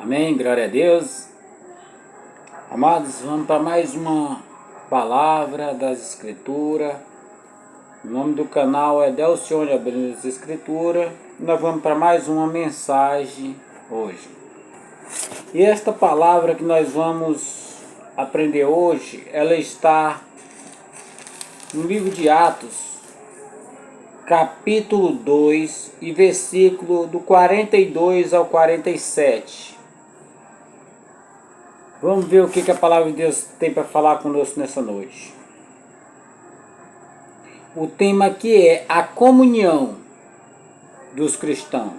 Amém, glória a Deus. Amados, vamos para mais uma palavra das Escrituras. O nome do canal é Delcione Abrindo as Escrituras. Nós vamos para mais uma mensagem hoje. E esta palavra que nós vamos aprender hoje, ela está no livro de Atos, capítulo 2 e versículo do 42 ao 47. Vamos ver o que a palavra de Deus tem para falar conosco nessa noite. O tema aqui é a comunhão dos cristãos.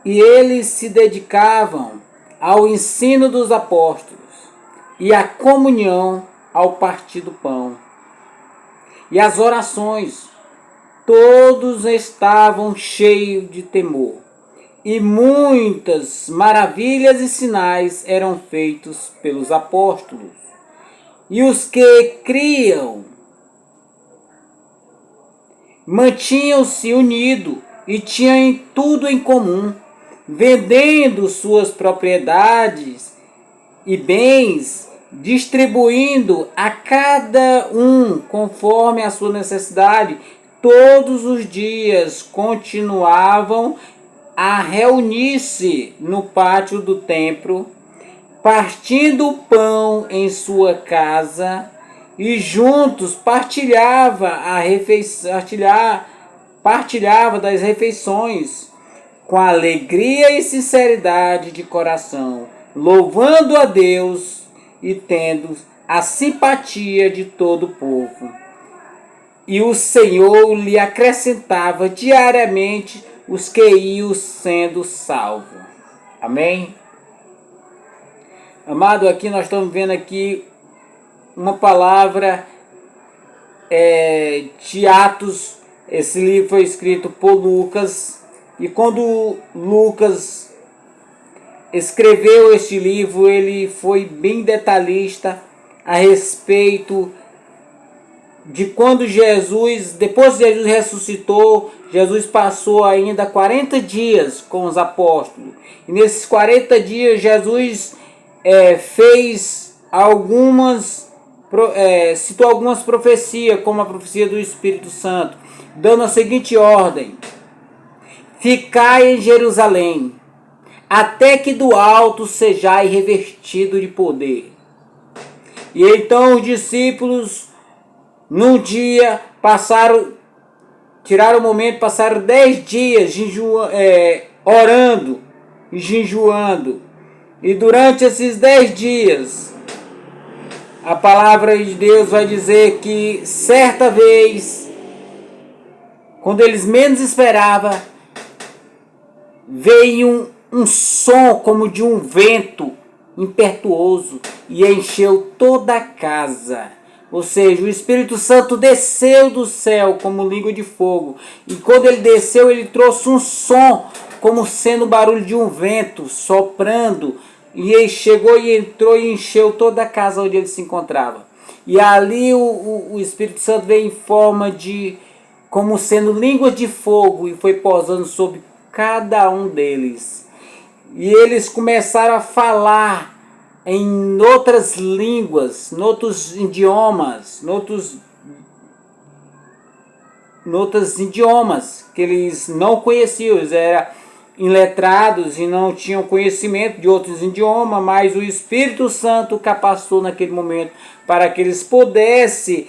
E eles se dedicavam ao ensino dos apóstolos e à comunhão, ao partir do pão e às orações. Todos estavam cheios de temor. E muitas maravilhas e sinais eram feitos pelos apóstolos. E os que criam mantinham-se unidos e tinham tudo em comum, vendendo suas propriedades e bens, distribuindo a cada um conforme a sua necessidade. Todos os dias continuavam a reunir-se no pátio do templo, partindo o pão em sua casa, e juntos partilhava das refeições, com alegria e sinceridade de coração, louvando a Deus e tendo a simpatia de todo o povo. E o Senhor lhe acrescentava diariamente os que iam sendo salvos. Amém? Amado, aqui nós estamos vendo aqui uma palavra de Atos. Esse livro foi escrito por Lucas. E quando Lucas escreveu este livro, ele foi bem detalhista a respeito de quando depois que Jesus ressuscitou, Jesus passou ainda 40 dias com os apóstolos. E nesses 40 dias, Jesus citou algumas profecias, como a profecia do Espírito Santo, dando a seguinte ordem: ficai em Jerusalém, até que do alto sejais revestido de poder. E então os discípulos, num dia, tiraram o momento, passaram 10 dias orando e jejuando. E durante esses 10 dias, a palavra de Deus vai dizer que certa vez, quando eles menos esperavam, veio um som como de um vento impetuoso e encheu toda a casa. Ou seja, o Espírito Santo desceu do céu como língua de fogo. E quando ele desceu, ele trouxe um som como sendo o barulho de um vento soprando. E ele chegou e entrou e encheu toda a casa onde ele se encontrava. E ali o Espírito Santo veio em forma de, como sendo línguas de fogo, e foi pousando sobre cada um deles. E eles começaram a falar em outras línguas, em outros idiomas, que eles não conheciam. Eles eram iletrados e não tinham conhecimento de outros idiomas, mas o Espírito Santo capacitou naquele momento para que eles pudessem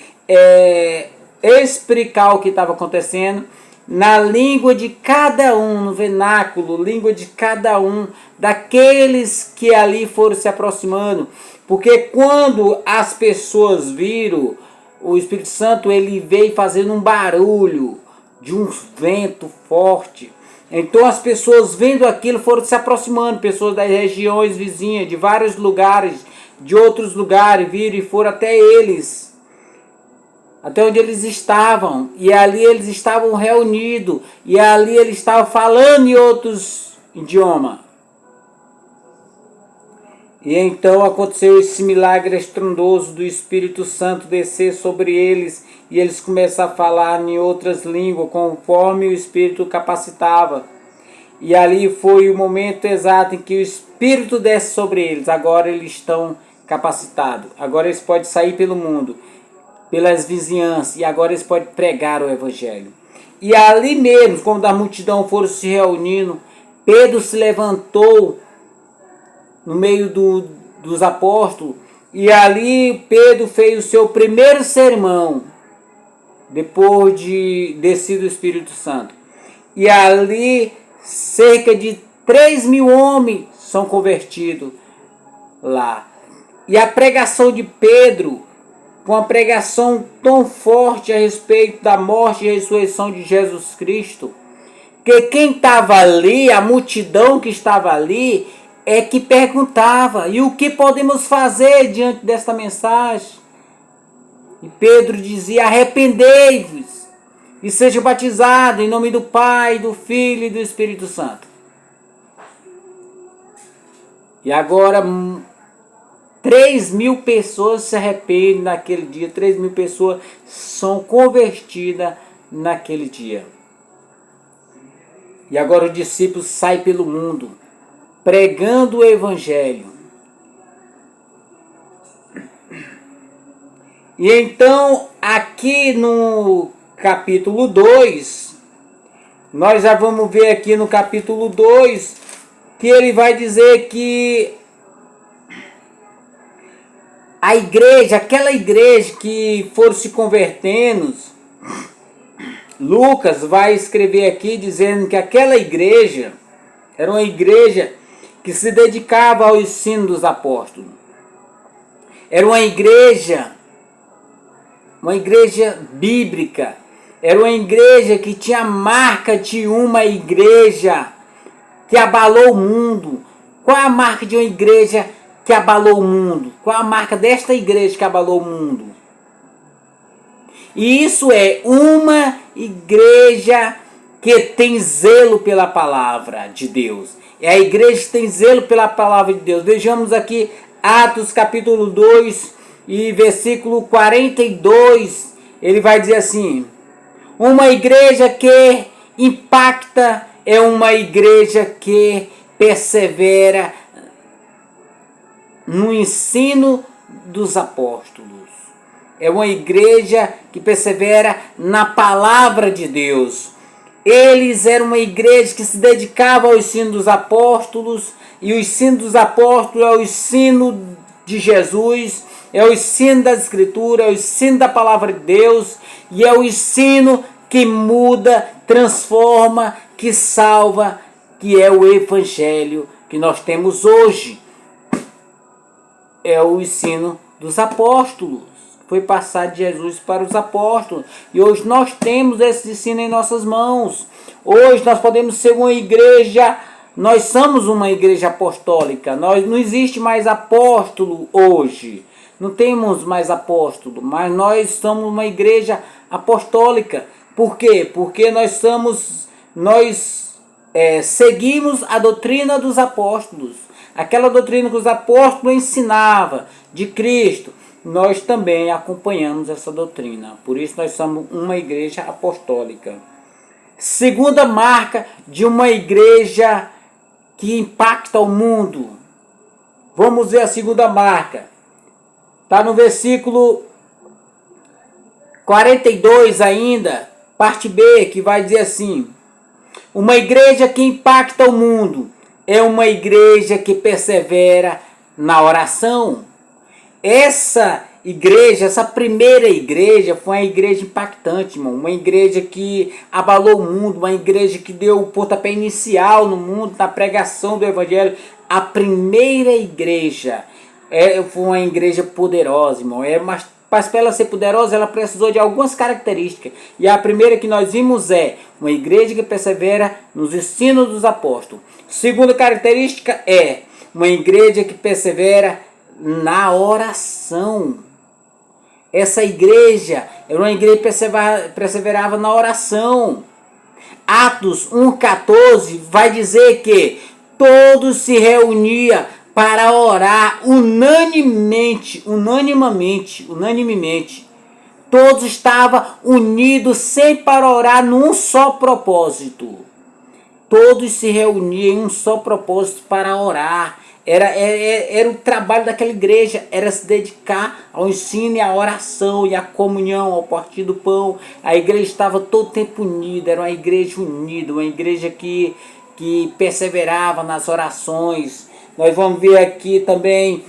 explicar o que estava acontecendo na língua de cada um, no vernáculo, língua de cada um daqueles que ali foram se aproximando. Porque quando as pessoas viram o Espírito Santo, ele veio fazendo um barulho de um vento forte. Então as pessoas vendo aquilo foram se aproximando, pessoas das regiões vizinhas, de vários lugares, de outros lugares, viram e foram até eles, até onde eles estavam, e ali eles estavam reunidos, e ali eles estavam falando em outros idiomas. E então aconteceu esse milagre estrondoso do Espírito Santo descer sobre eles, e eles começaram a falar em outras línguas, conforme o Espírito capacitava. E ali foi o momento exato em que o Espírito desce sobre eles. Agora eles estão capacitados. Agora eles podem sair pelo mundo, pelas vizinhanças, e agora eles podem pregar o Evangelho. E ali mesmo, quando a multidão foram se reunindo, Pedro se levantou no meio dos apóstolos, e ali Pedro fez o seu primeiro sermão, depois de descido o Espírito Santo. E ali cerca de 3.000 homens são convertidos lá. E a pregação de Pedro, com uma pregação tão forte a respeito da morte e ressurreição de Jesus Cristo, que quem estava ali, a multidão que estava ali, é que perguntava: e o que podemos fazer diante desta mensagem? E Pedro dizia: arrependei-vos e sejam batizados em nome do Pai, do Filho e do Espírito Santo. E agora 3.000 pessoas se arrependem naquele dia, 3.000 pessoas são convertidas naquele dia. E agora o discípulo sai pelo mundo, pregando o Evangelho. E então, aqui no capítulo 2, nós já vamos ver aqui no capítulo 2, que ele vai dizer que a igreja, aquela igreja que foram se convertendo, Lucas vai escrever aqui dizendo que aquela igreja era uma igreja que se dedicava ao ensino dos apóstolos. Era uma igreja bíblica. Era uma igreja que tinha a marca de uma igreja que abalou o mundo. Qual é a marca de uma igreja que abalou o mundo? Qual é a marca desta igreja que abalou o mundo? E isso é uma igreja que tem zelo pela palavra de Deus. É a igreja que tem zelo pela palavra de Deus. Vejamos aqui Atos capítulo 2 e versículo 42. Ele vai dizer assim: uma igreja que impacta é uma igreja que persevera no ensino dos apóstolos. É uma igreja que persevera na palavra de Deus. Eles eram uma igreja que se dedicava ao ensino dos apóstolos, e o ensino dos apóstolos é o ensino de Jesus, é o ensino das Escrituras, é o ensino da palavra de Deus, e é o ensino que muda, transforma, que salva, que é o Evangelho que nós temos hoje. É o ensino dos apóstolos. Foi passado de Jesus para os apóstolos. E hoje nós temos esse ensino em nossas mãos. Hoje nós podemos ser uma igreja. Nós somos uma igreja apostólica. Não existe mais apóstolo hoje. Não temos mais apóstolo. Mas nós somos uma igreja apostólica. Por quê? Porque nós seguimos a doutrina dos apóstolos. Aquela doutrina que os apóstolos ensinavam de Cristo. Nós também acompanhamos essa doutrina. Por isso nós somos uma igreja apostólica. Segunda marca de uma igreja que impacta o mundo. Vamos ver a segunda marca. Está no versículo 42 ainda, parte B, que vai dizer assim: uma igreja que impacta o mundo é uma igreja que persevera na oração. Essa igreja, essa primeira igreja, foi uma igreja impactante, irmão. Uma igreja que abalou o mundo, uma igreja que deu o pontapé inicial no mundo, na pregação do Evangelho. A primeira igreja foi uma igreja poderosa, irmão. Mas para ela ser poderosa, ela precisou de algumas características. E a primeira que nós vimos é uma igreja que persevera nos ensinos dos apóstolos. Segunda característica é uma igreja que persevera na oração. Essa igreja era uma igreja que perseverava na oração. Atos 1,14 vai dizer que todos se reuniam para orar unanimemente. Todos estavam unidos sempre para orar num só propósito. Todos se reuniam em um só propósito para orar. Era o trabalho daquela igreja, era se dedicar ao ensino e à oração e à comunhão, ao partir do pão. A igreja estava todo tempo unida, era uma igreja unida, uma igreja que perseverava nas orações. Nós vamos ver aqui também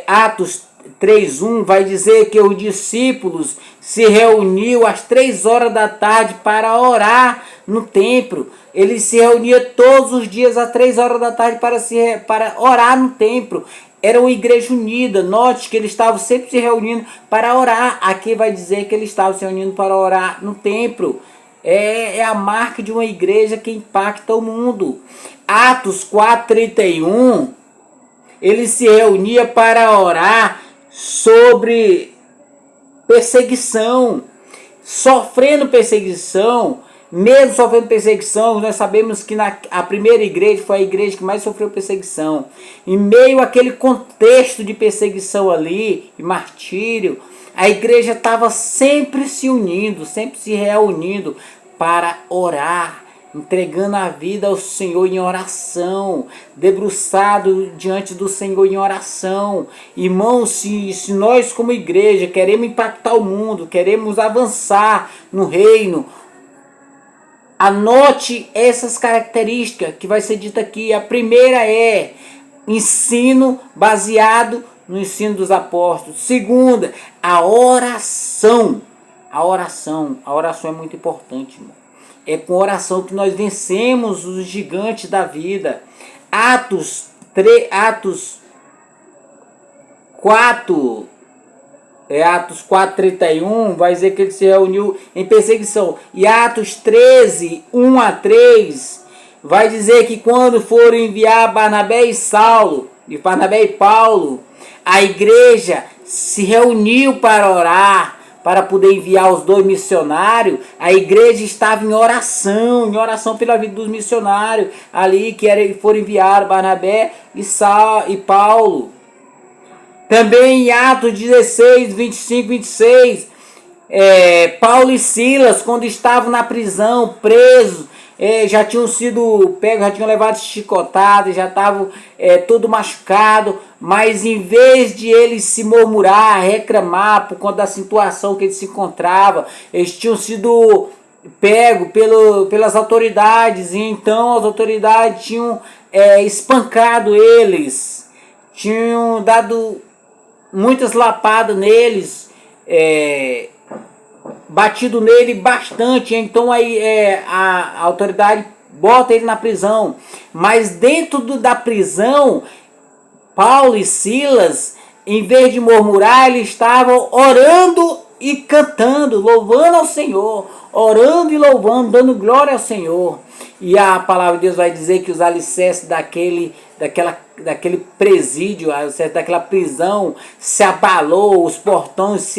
Atos 3:1 vai dizer que os discípulos se reuniam às 3 horas da tarde para orar no templo. Eles se reuniam todos os dias às 3 horas da tarde para orar no templo. Era uma igreja unida. Note que eles estavam sempre se reunindo para orar. Aqui vai dizer que eles estavam se reunindo para orar no templo. É a marca de uma igreja que impacta o mundo. Atos 4:31, ele se reunia para orar sobre perseguição, sofrendo perseguição. Mesmo sofrendo perseguição, nós sabemos que a primeira igreja foi a igreja que mais sofreu perseguição. Em meio àquele contexto de perseguição ali, e martírio, a igreja estava sempre se unindo, sempre se reunindo para orar, entregando a vida ao Senhor em oração, debruçado diante do Senhor em oração. Irmãos, se nós como igreja queremos impactar o mundo, queremos avançar no reino, anote essas características que vai ser dita aqui. A primeira é ensino baseado no ensino dos apóstolos. Segunda, a oração. A oração é muito importante, irmão. É com oração que nós vencemos os gigantes da vida. Atos 4:31 vai dizer que ele se reuniu em perseguição. E Atos 13:1-3 vai dizer que quando foram enviar Barnabé e Paulo, a igreja se reuniu para orar, para poder enviar os 2 missionários. A igreja estava em oração pela vida dos missionários ali que foram enviados, Barnabé e Paulo. Também em Atos 16, 25, 26, Paulo e Silas, quando estavam na prisão, presos, já tinham sido pegos, já tinham levado chicotadas, já estavam todo machucado, mas em vez de eles se murmurar, reclamar por conta da situação que eles se encontravam, eles tinham sido pegos pelas autoridades, e então as autoridades tinham espancado eles, tinham dado muitas lapadas neles, batido nele bastante. Então aí a autoridade bota ele na prisão. Mas dentro da prisão, Paulo e Silas, em vez de murmurar, eles estavam orando e cantando, louvando ao Senhor, orando e louvando, dando glória ao Senhor. E a palavra de Deus vai dizer que os alicerces daquele presídio, daquela prisão se abalou, os portões,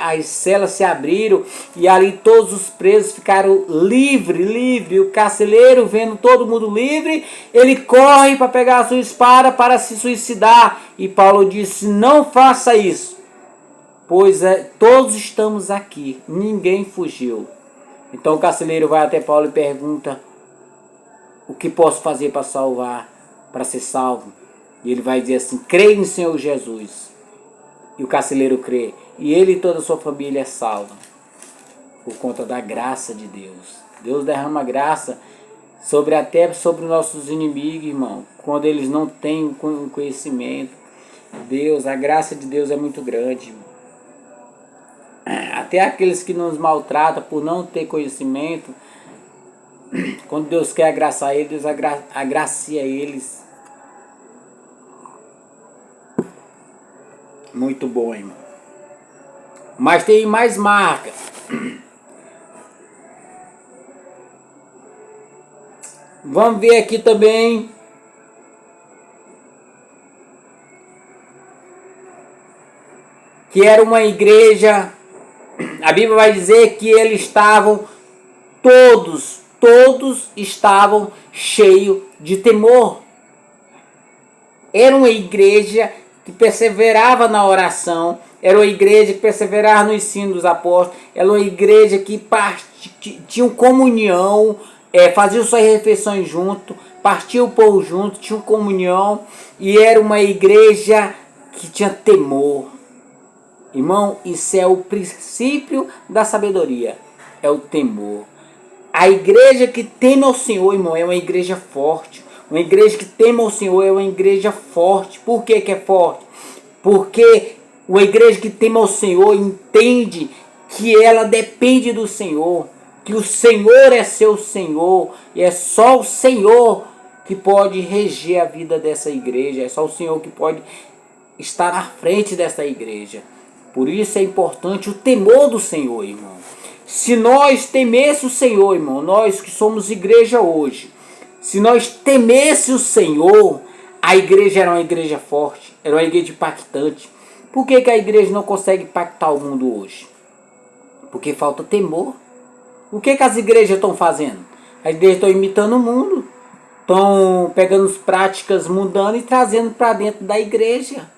as celas se abriram, e ali todos os presos ficaram livres. O carcereiro, vendo todo mundo livre, ele corre para pegar a sua espada para se suicidar. E Paulo disse: não faça isso, pois todos estamos aqui, ninguém fugiu. Então o carcereiro vai até Paulo e pergunta: o que posso fazer para ser salvo? E ele vai dizer assim: creia em Senhor Jesus. E o carcereiro crê, e ele e toda a sua família é salva por conta da graça de Deus. Deus derrama graça até sobre nossos inimigos, irmão, quando eles não têm o conhecimento. A graça de Deus é muito grande, irmão. Até aqueles que nos maltratam por não ter conhecimento, quando Deus quer agraciar eles, Deus agracia eles. Muito bom, irmão. Mas tem mais marcas. Vamos ver aqui também. Que era uma igreja. A Bíblia vai dizer que eles estavam todos estavam cheios de temor. Era uma igreja que perseverava na oração, era uma igreja que perseverava no ensino dos apóstolos, era uma igreja que tinha comunhão, fazia suas refeições junto, partia o pão junto, tinha comunhão, e era uma igreja que tinha temor. Irmão, isso é o princípio da sabedoria, é o temor. A igreja que teme ao Senhor, irmão, é uma igreja forte. Uma igreja que teme ao Senhor é uma igreja forte. Por que que é forte? Porque uma igreja que teme ao Senhor entende que ela depende do Senhor, que o Senhor é seu Senhor, e é só o Senhor que pode reger a vida dessa igreja, é só o Senhor que pode estar à frente dessa igreja. Por isso é importante o temor do Senhor, irmão. Se nós temesse o Senhor, irmão, nós que somos igreja hoje, se nós temesse o Senhor, a igreja era uma igreja forte, era uma igreja impactante. Por que que a igreja não consegue impactar o mundo hoje? Porque falta temor. O que que as igrejas estão fazendo? As igrejas estão imitando o mundo, estão pegando as práticas mundanas e trazendo para dentro da igreja.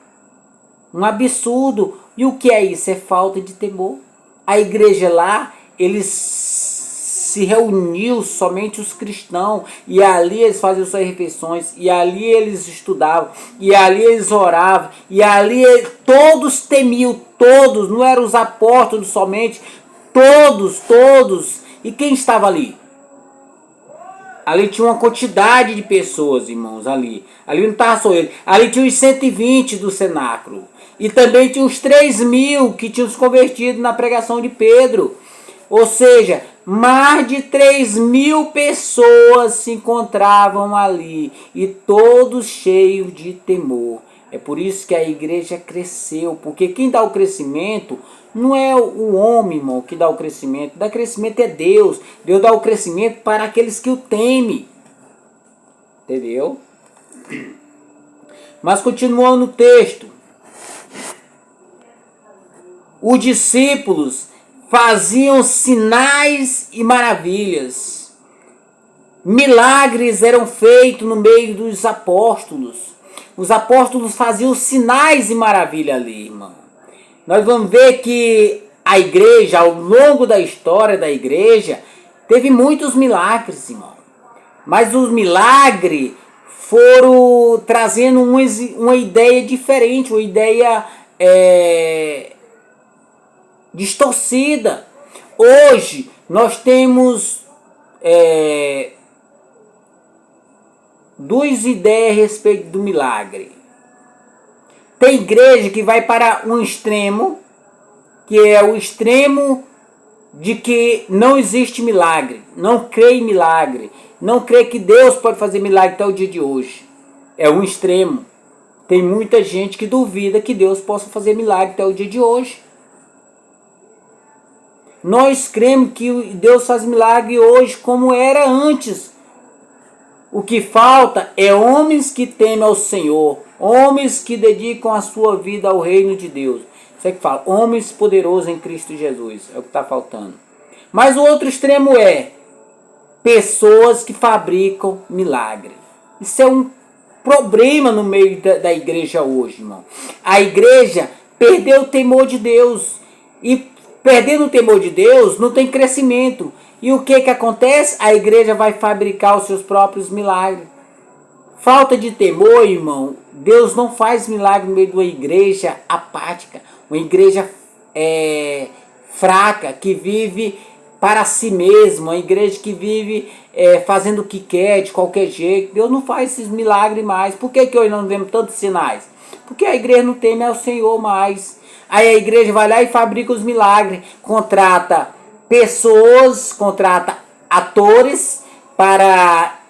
Um absurdo. E o que é isso? É falta de temor. A igreja lá, eles se reuniu somente os cristãos, e ali eles faziam suas refeições, e ali eles estudavam, e ali eles oravam, e ali todos temiam, todos, não eram os apóstolos somente, todos. E quem estava ali? Ali tinha uma quantidade de pessoas, irmãos, ali não estava só ele, ali tinha os 120 do cenáculo, e também tinha os 3.000 que tinham se convertido na pregação de Pedro. Ou seja, mais de 3.000 pessoas se encontravam ali, e todos cheios de temor. É por isso que a igreja cresceu, porque quem dá o crescimento não é o homem, irmão, que dá o crescimento. Dá crescimento é Deus. Deus dá o crescimento para aqueles que o temem. Entendeu? Mas continuando o texto. Os discípulos faziam sinais e maravilhas. Milagres eram feitos no meio dos apóstolos. Os apóstolos faziam sinais e maravilhas ali, irmão. Nós vamos ver que a igreja, ao longo da história da igreja, teve muitos milagres, irmão. Mas os milagres foram trazendo uma ideia diferente, uma ideia distorcida. Hoje nós temos duas ideias a respeito do milagre. Tem igreja que vai para um extremo, que é o extremo de que não existe milagre, não crê em milagre, não crê que Deus pode fazer milagre até o dia de hoje. É um extremo. Tem muita gente que duvida que Deus possa fazer milagre até o dia de hoje. Nós cremos que Deus faz milagre hoje como era antes. O que falta é homens que temem ao Senhor, homens que dedicam a sua vida ao reino de Deus. Isso é que fala, homens poderosos em Cristo Jesus, é o que está faltando. Mas o outro extremo é pessoas que fabricam milagre. Isso é um problema no meio da igreja hoje, irmão. A igreja perdeu o temor de Deus, e perdendo o temor de Deus não tem crescimento. E o que acontece? A igreja vai fabricar os seus próprios milagres. Falta de temor, irmão. Deus não faz milagre no meio de uma igreja apática, uma igreja fraca, que vive para si mesma, uma igreja que vive fazendo o que quer, de qualquer jeito. Deus não faz esses milagres mais. Por que hoje não vemos tantos sinais? Porque a igreja não teme ao Senhor mais. Aí a igreja vai lá e fabrica os milagres, contrata pessoas, contrata atores para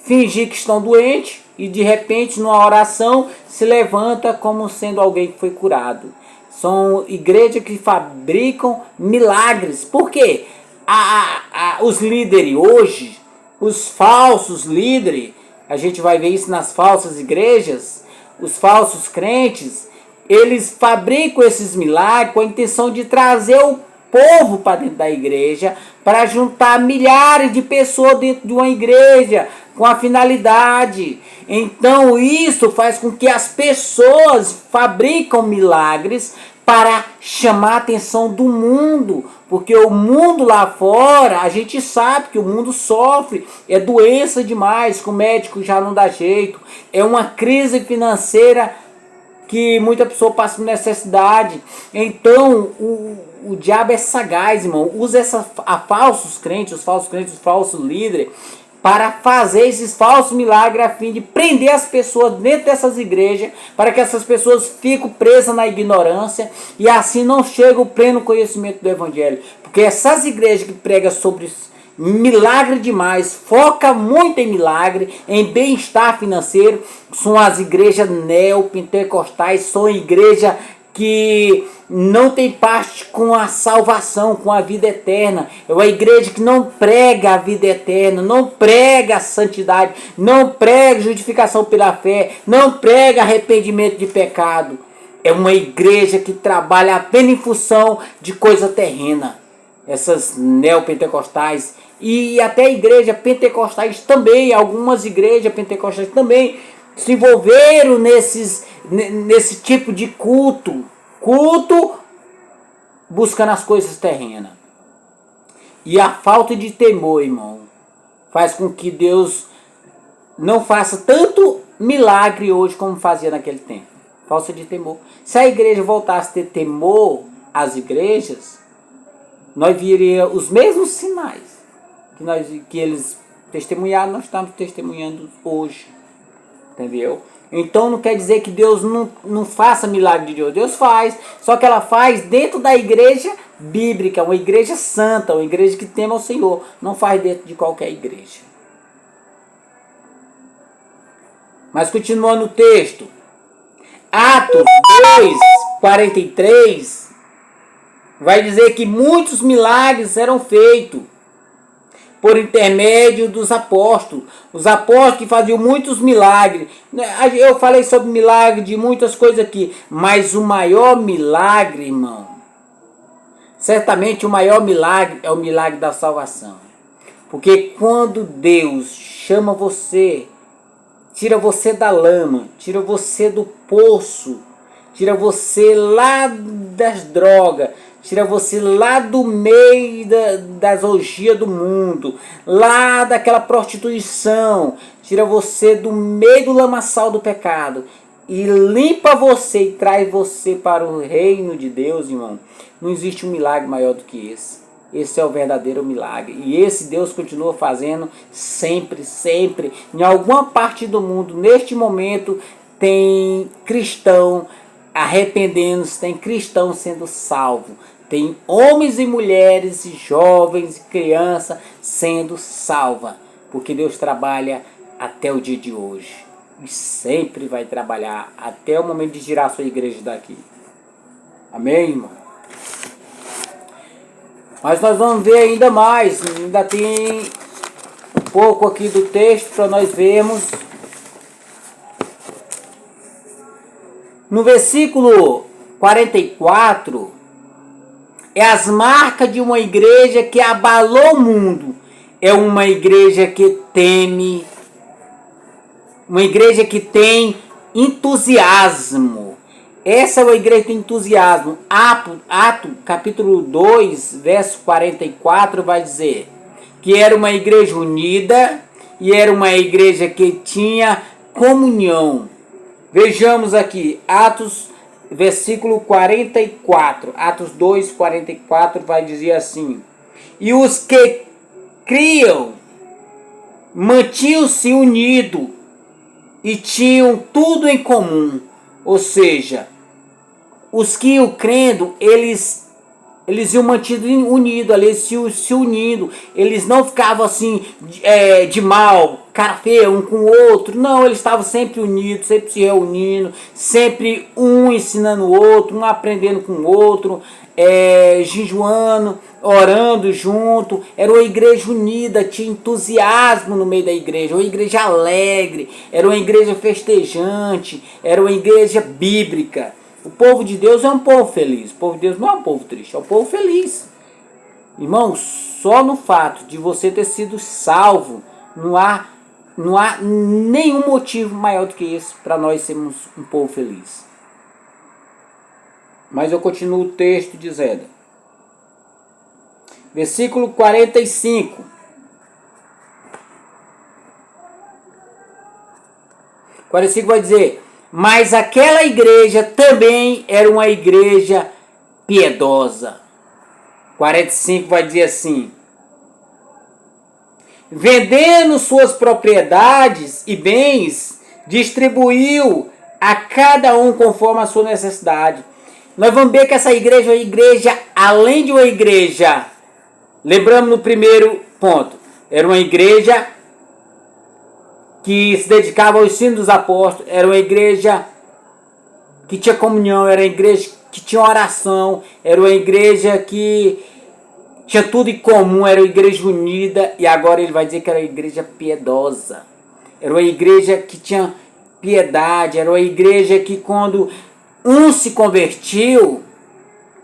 fingir que estão doentes, e de repente numa oração se levanta como sendo alguém que foi curado. São igrejas que fabricam milagres. Por quê? Os líderes hoje, os falsos líderes, a gente vai ver isso nas falsas igrejas, os falsos crentes, eles fabricam esses milagres com a intenção de trazer o povo para dentro da igreja, para juntar milhares de pessoas dentro de uma igreja, com a finalidade. Então isso faz com que as pessoas fabricam milagres para chamar a atenção do mundo, porque o mundo lá fora, a gente sabe que o mundo sofre, é doença demais, que o médico já não dá jeito, é uma crise financeira que muita pessoa passa por necessidade. Então o diabo é sagaz, irmão, usa a falsos crentes, os falsos líderes, para fazer esses falsos milagres a fim de prender as pessoas dentro dessas igrejas, para que essas pessoas fiquem presas na ignorância e assim não chegam ao pleno conhecimento do evangelho. Porque essas igrejas que pregam sobre milagre demais, foca muito em milagre, em bem-estar financeiro, são as igrejas neopentecostais, são igrejas que não tem parte com a salvação, com a vida eterna. É uma igreja que não prega a vida eterna, não prega a santidade, não prega justificação pela fé, não prega arrependimento de pecado. É uma igreja que trabalha apenas em função de coisa terrena. Essas neopentecostais e até igrejas pentecostais também, algumas igrejas pentecostais também se envolveram nesse tipo de culto buscando as coisas terrenas. E a falta de temor, irmão, faz com que Deus não faça tanto milagre hoje como fazia naquele tempo. Falta de temor. Se a igreja voltasse a ter temor às igrejas, nós viríamos os mesmos sinais que eles testemunharam, nós estamos testemunhando hoje. Entendeu? Então não quer dizer que Deus não faça milagre de Deus. Deus faz, só que ela faz dentro da igreja bíblica, uma igreja santa, uma igreja que tema o Senhor. Não faz dentro de qualquer igreja. Mas continuando o texto. Atos 2, 43 vai dizer que muitos milagres eram feitos por intermédio dos apóstolos. Os apóstolos que faziam muitos milagres. Eu falei sobre milagre de muitas coisas aqui, mas o maior milagre, irmão, certamente o maior milagre é o milagre da salvação. Porque quando Deus chama você, tira você da lama, tira você do poço, tira você lá das drogas, tira você lá do meio das orgias do mundo, lá daquela prostituição, tira você do meio do lamaçal do pecado e limpa você e traz você para o reino de Deus, irmão. Não existe um milagre maior do que esse. Esse é o verdadeiro milagre. E esse Deus continua fazendo sempre, sempre. Em alguma parte do mundo, neste momento, tem cristão arrependendo-se, tem cristão sendo salvo. Tem homens e mulheres, jovens e crianças sendo salva. Porque Deus trabalha até o dia de hoje. E sempre vai trabalhar até o momento de tirar a sua igreja daqui. Amém, irmão? Mas nós vamos ver ainda mais. Ainda tem um pouco aqui do texto para nós vermos. No versículo 44, é as marcas de uma igreja que abalou o mundo. É uma igreja que teme, uma igreja que tem entusiasmo. Essa é uma igreja que tem entusiasmo. Ato capítulo 2, verso 44 vai dizer que era uma igreja unida e era uma igreja que tinha comunhão. Vejamos aqui, Atos, versículo 44. Atos 2, 44 vai dizer assim: e os que criam mantinham-se unidos e tinham tudo em comum. Ou seja, os que iam crendo, eles iam mantido unidos, eles se unindo, eles não ficavam assim de mal, cara feia um com o outro, não, eles estavam sempre unidos, sempre se reunindo, sempre um ensinando o outro, um aprendendo com o outro, jejuando, orando junto. Era uma igreja unida, tinha entusiasmo no meio da igreja, uma igreja alegre, era uma igreja festejante, era uma igreja bíblica. O povo de Deus é um povo feliz. O povo de Deus não é um povo triste, é um povo feliz. Irmão, só no fato de você ter sido salvo, não há nenhum motivo maior do que esse para nós sermos um povo feliz. Mas eu continuo o texto dizendo. Versículo 45. 45 vai dizer: mas aquela igreja também era uma igreja piedosa. 45 vai dizer assim: vendendo suas propriedades e bens, distribuiu a cada um conforme a sua necessidade. Nós vamos ver que essa igreja é uma igreja, além de uma igreja, lembramos no primeiro ponto, era uma igreja que se dedicava ao ensino dos apóstolos, era uma igreja que tinha comunhão, era uma igreja que tinha oração, era uma igreja que tinha tudo em comum, era uma igreja unida, e agora ele vai dizer que era uma igreja piedosa. Era uma igreja que tinha piedade, era uma igreja que quando um se convertiu,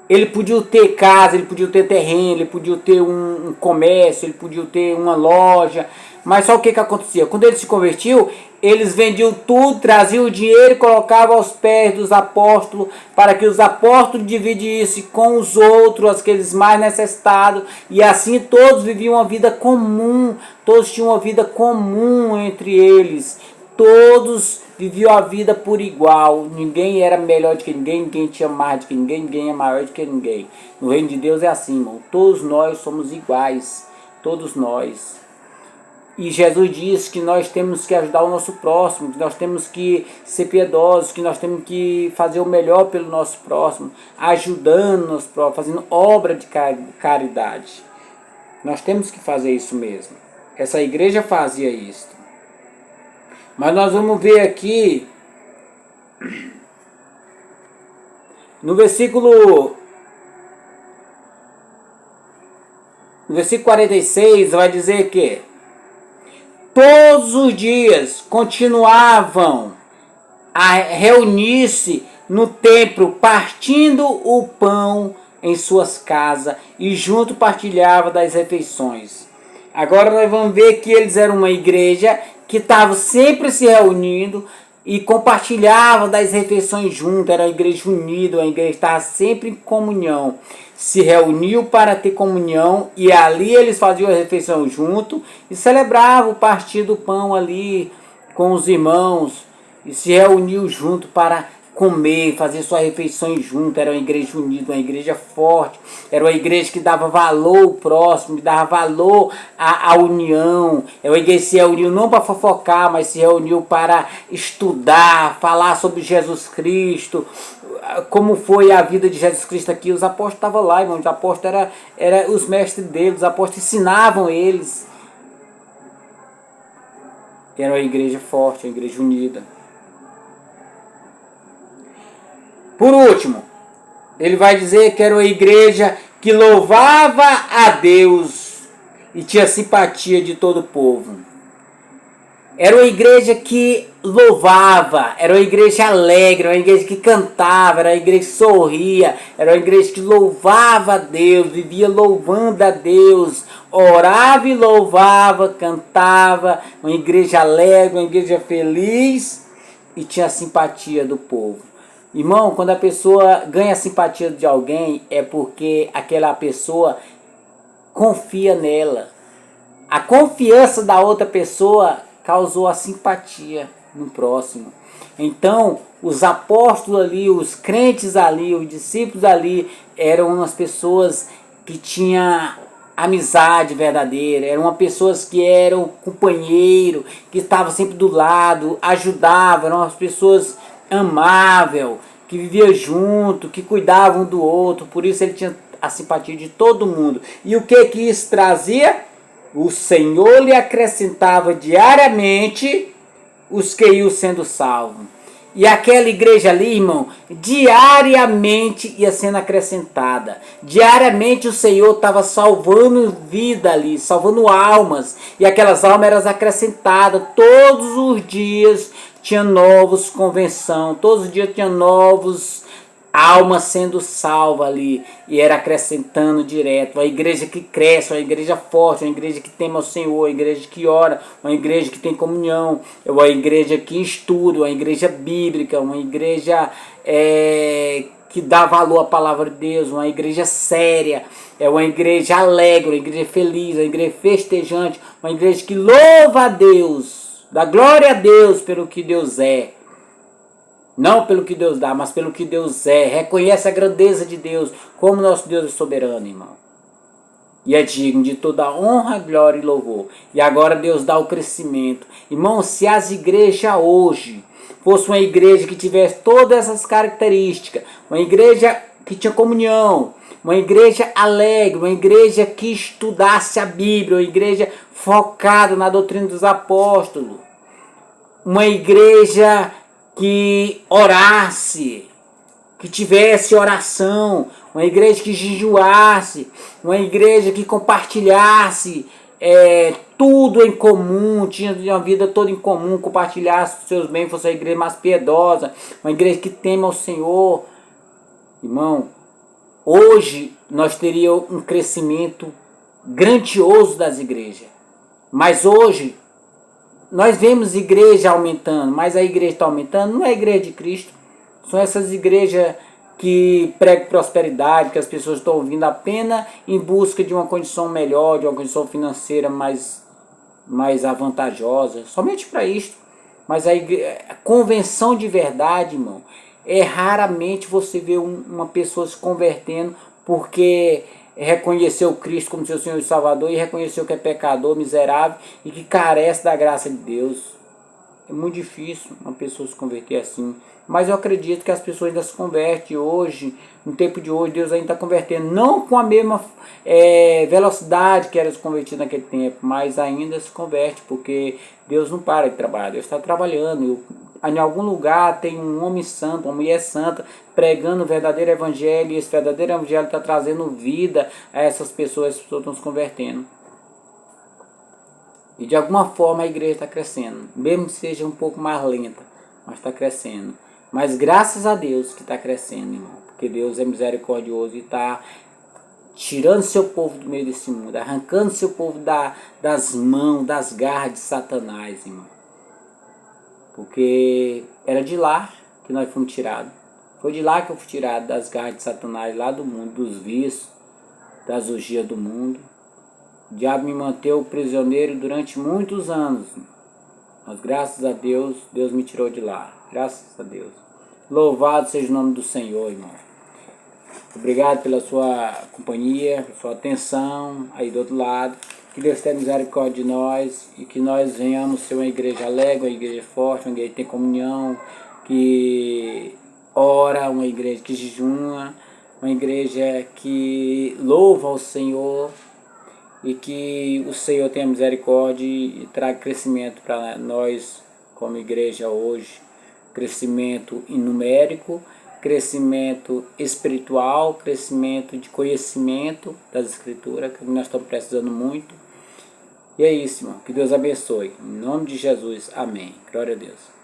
ele podia ter casa, ele podia ter terreno, ele podia ter um comércio, ele podia ter uma loja. Mas só o que acontecia? Quando ele se convertiu, eles vendiam tudo, traziam o dinheiro e colocavam aos pés dos apóstolos, para que os apóstolos dividissem com os outros, aqueles mais necessitados, e assim todos viviam uma vida comum, todos tinham uma vida comum entre eles, todos viviam a vida por igual, ninguém era melhor do que ninguém, ninguém tinha mais do que ninguém, ninguém é maior do que ninguém. No reino de Deus é assim, irmão, todos nós somos iguais, todos nós. E Jesus diz que nós temos que ajudar o nosso próximo, que nós temos que ser piedosos, que nós temos que fazer o melhor pelo nosso próximo, ajudando o nosso próximo, fazendo obra de caridade. Nós temos que fazer isso mesmo. Essa igreja fazia isso. Mas nós vamos ver aqui, no versículo 46, vai dizer que todos os dias continuavam a reunir-se no templo, partindo o pão em suas casas e junto partilhavam das refeições. Agora nós vamos ver que eles eram uma igreja que estava sempre se reunindo e compartilhava das refeições junto, era uma igreja unida, uma igreja que estava sempre em comunhão. Se reuniu para ter comunhão e ali eles faziam a refeição junto e celebravam o partir do pão ali com os irmãos e se reuniu junto para comer, fazer suas refeições junto. Era uma igreja unida, uma igreja forte, era uma igreja que dava valor ao próximo, que dava valor à união. É uma igreja que se reuniu não para fofocar, mas se reuniu para estudar, falar sobre Jesus Cristo, como foi a vida de Jesus Cristo aqui. Os apóstolos estavam lá, irmão. Os apóstolos eram os mestres deles, os apóstolos ensinavam eles. Era uma igreja forte, uma igreja unida. Por último, ele vai dizer que era uma igreja que louvava a Deus e tinha simpatia de todo o povo. Era uma igreja que louvava, era uma igreja alegre, era uma igreja que cantava, era uma igreja que sorria, era uma igreja que louvava a Deus, vivia louvando a Deus, orava e louvava, cantava, uma igreja alegre, uma igreja feliz e tinha a simpatia do povo. Irmão, quando a pessoa ganha a simpatia de alguém, é porque aquela pessoa confia nela. A confiança da outra pessoa causou a simpatia no próximo. Então, os apóstolos ali, os crentes ali, os discípulos ali, eram umas pessoas que tinham amizade verdadeira, eram umas pessoas que eram companheiro, que estavam sempre do lado, ajudavam, eram umas pessoas amável, que vivia junto, que cuidavam um do outro. Por isso ele tinha a simpatia de todo mundo. E o que isso trazia? O Senhor lhe acrescentava diariamente os que iam sendo salvos. E aquela igreja ali, irmão, diariamente ia sendo acrescentada. Diariamente o Senhor estava salvando vida ali, salvando almas. E aquelas almas eram acrescentadas todos os dias. Tinha novos convenção, todos os dias tinha novos almas sendo salvas ali, e era acrescentando direto. Uma igreja que cresce, uma igreja forte, uma igreja que teme ao Senhor, uma igreja que ora, uma igreja que tem comunhão, uma igreja que estuda, uma igreja bíblica, uma igreja que dá valor à palavra de Deus, uma igreja séria, é uma igreja alegre, uma igreja feliz, uma igreja festejante, uma igreja que louva a Deus, dá glória a Deus pelo que Deus é. Não pelo que Deus dá, mas pelo que Deus é. Reconhece a grandeza de Deus, como nosso Deus é soberano, irmão. E é digno de toda honra, glória e louvor. E agora Deus dá o crescimento. Irmão, se as igrejas hoje fosse uma igreja que tivesse todas essas características, uma igreja que tinha comunhão, uma igreja alegre, uma igreja que estudasse a Bíblia, uma igreja focada na doutrina dos apóstolos, uma igreja que orasse, que tivesse oração, uma igreja que jejuasse, uma igreja que compartilhasse tudo em comum, tinha uma vida toda em comum, compartilhasse os seus bens, fosse a igreja mais piedosa, uma igreja que teme ao Senhor. Irmão, hoje nós teríamos um crescimento grandioso das igrejas, mas hoje nós vemos igreja aumentando, mas a igreja está aumentando, não é a igreja de Cristo. São essas igrejas que pregam prosperidade, que as pessoas estão vindo apenas em busca de uma condição melhor, de uma condição financeira mais avantajosa, somente para isto. Mas a convenção de verdade, irmão, raramente você vê uma pessoa se convertendo porque reconheceu Cristo como seu Senhor e Salvador e reconheceu que é pecador, miserável e que carece da graça de Deus. É muito difícil uma pessoa se converter assim. Mas eu acredito que as pessoas ainda se convertem hoje, no tempo de hoje, Deus ainda está convertendo. Não com a mesma velocidade que era se convertido naquele tempo, mas ainda se converte, porque Deus não para de trabalhar, Deus está trabalhando. Em algum lugar tem um homem santo, uma mulher santa, pregando o verdadeiro evangelho, e esse verdadeiro evangelho está trazendo vida a essas pessoas estão se convertendo. E de alguma forma a igreja está crescendo, mesmo que seja um pouco mais lenta, mas está crescendo. Mas graças a Deus que está crescendo, irmão, porque Deus é misericordioso e está tirando seu povo do meio desse mundo, arrancando seu povo das mãos, das garras de Satanás, irmão. Porque era de lá que nós fomos tirados. Foi de lá que eu fui tirado, das garras de Satanás, lá do mundo, dos vícios, das orgias do mundo. O diabo me manteve prisioneiro durante muitos anos. Mas graças a Deus, Deus me tirou de lá. Graças a Deus. Louvado seja o nome do Senhor, irmão. Obrigado pela sua companhia, pela sua atenção aí do outro lado. Que Deus tenha misericórdia de nós e que nós venhamos ser uma igreja alegre, uma igreja forte, uma igreja que tem comunhão, que ora, uma igreja que jejuma, uma igreja que louva ao Senhor e que o Senhor tenha misericórdia e traga crescimento para nós como igreja hoje, crescimento numérico, crescimento espiritual, crescimento de conhecimento das Escrituras, que nós estamos precisando muito. E é isso, irmão. Que Deus abençoe. Em nome de Jesus. Amém. Glória a Deus.